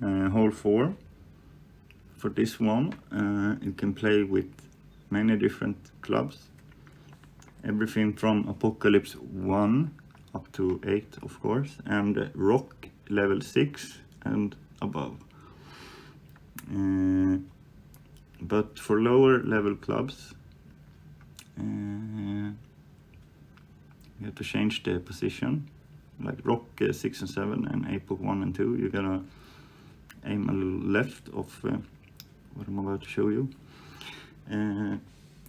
hole 4. For this one, you can play with many different clubs. Everything from 𝙀𝙈𝙖𝙞 up to 8, of course, and rock level 6 and above. But for lower level clubs, you have to change the position. Like rock 6 and 7 and 𝙀 1 and 2, you're gonna aim a little left of what I'm about to show you.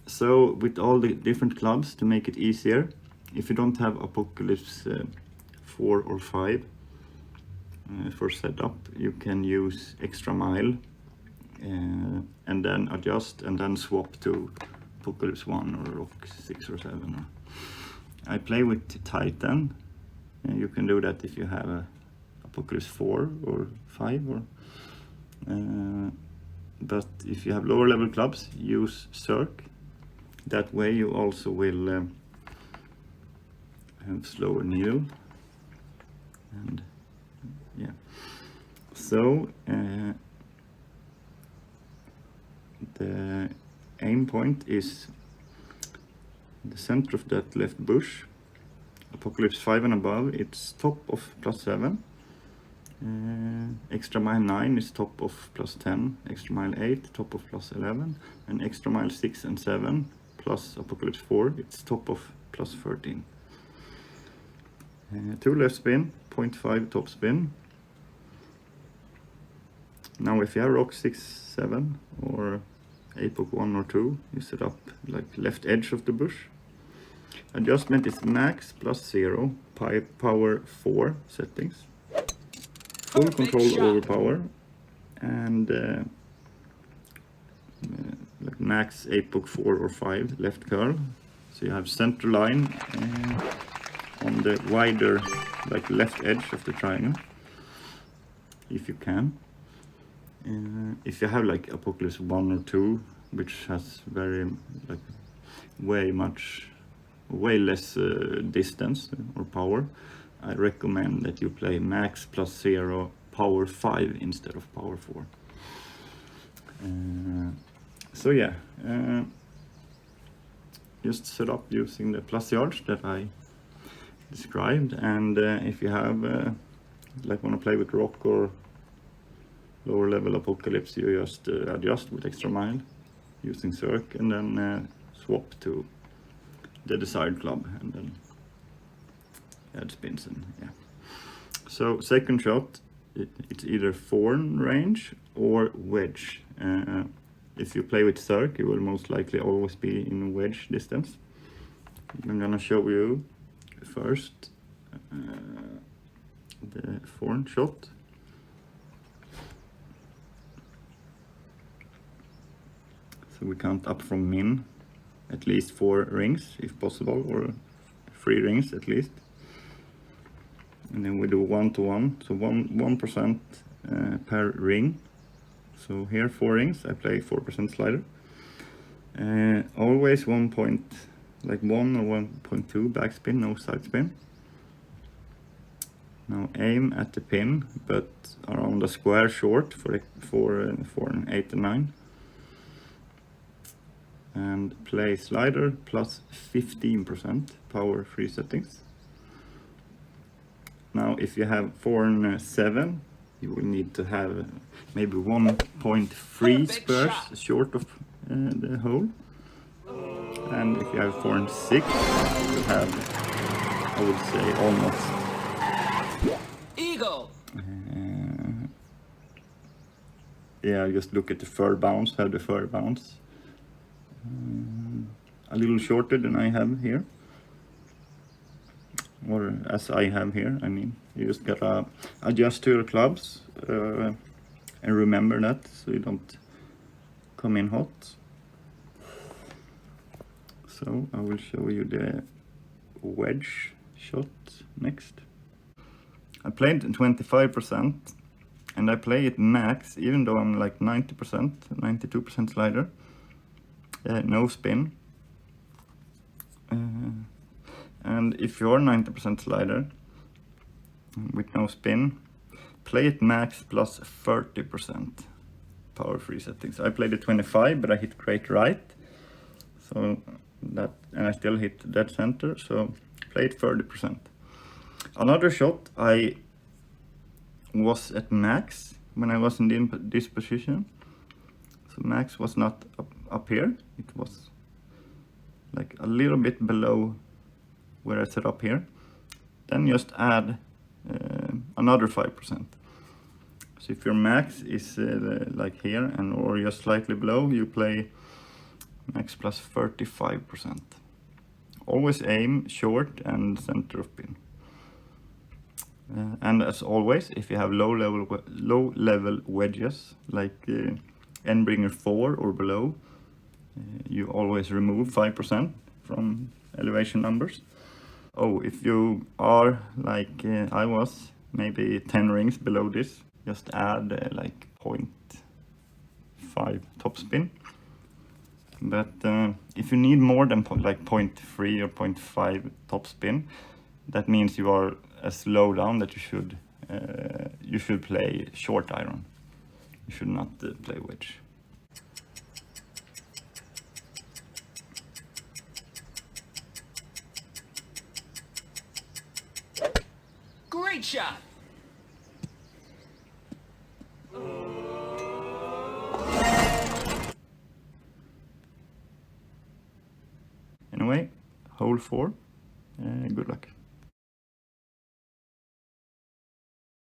So with all the different clubs, to make it easier, if you don't have 𝙀𝙈𝙖𝙞 4 or 5 for setup, you can use 𝙀𝙈𝙖𝙞 and then adjust and then swap to 𝙀𝙈𝙖𝙞 1 or rock 6 or 7. I play with Titan. You can do that if you have a 𝙀𝙈𝙖𝙞 4 or 5, or but if you have lower level clubs, use 𝙀. That way you also will have slower needle. And yeah, so the aim point is the center of that left bush. 𝙀𝙈𝙖𝙞 5 and above, it's top of +7. 𝙀𝙈𝙖𝙞 9 is top of +10. 𝙀𝙈𝙖𝙞 8 top of +11, and 𝙀𝙈𝙖𝙞 6 and 7 plus 𝙀𝙈𝙖𝙞 4, it's top of +13. 2 left spin, 0.5 top spin. Now if you have rock 6, 7 or 𝙀 1 or 2, you set up like left edge of the bush. Adjustment is max +0, power 4 settings. Full control over power, and like max 𝙀 4 or 5 left curl. So you have center line on the wider, like left edge of the triangle, if you can. If you have like 𝙀𝙈𝙖𝙞 1 or 2, which has very like way less distance or power, I recommend that you play max +0, power 5 instead of power 4. So yeah, just set up using the plus yards that I described, and if you have like want to play with rock or lower level 𝙀𝙈𝙖𝙞, you just adjust with 𝙀𝙈𝙖𝙞 using 𝙀, and then swap to the desired club, and then add spins. And yeah, so second shot, it's either forehand range or wedge. If you play with 𝙀, you will most likely always be in wedge distance. I'm gonna show you first the forehand shot. So we count up from min, at least 4 rings if possible, or 3 rings at least. And then we do 1 to 1, so 1% per ring. So here 4 rings, I play 4% slider. Always 1 or 1.2 backspin, no side spin. Now aim at the pin, but around a square short for 4 and 8 and 9. And play slider plus 15%, power 3 settings. Now if you have 4 and 7, you will need to have maybe 1.3 spurs short of the hole. And if you have 4 and 6, you have, I would say, almost eagle. Yeah, just look at the fur bounce, have the fur bounce. A little shorter than I have here, or as I have here. I mean, you just gotta adjust to your clubs and remember that, so you don't come in hot. So I will show you the wedge shot next. I played 25%, and I play it max, even though I'm like 90%, 92% slider. No spin. And if you're 90% slider with no spin, play it max plus 30% power free settings. I played it 25, but I hit great right. So that, and I still hit dead center, so play it 30%. Another shot, I was at max when I was in this position. So max was not up here, it was like a little bit below where I set up here. Then just add another 5%. So if your max is like here and or just slightly below, you play max plus 35%. Always aim short and center of pin. And as always, if you have low level wedges like Endbringer 4 or below, you always remove 5% from elevation numbers. Oh, if you are like I was, maybe 10 rings below this, just add like 0.5 topspin. But if you need more than like 0.3 or 0.5 topspin, that means you are as low down that you should play short iron. You should not play wedge. Great shot! Anyway, hole 4, good luck.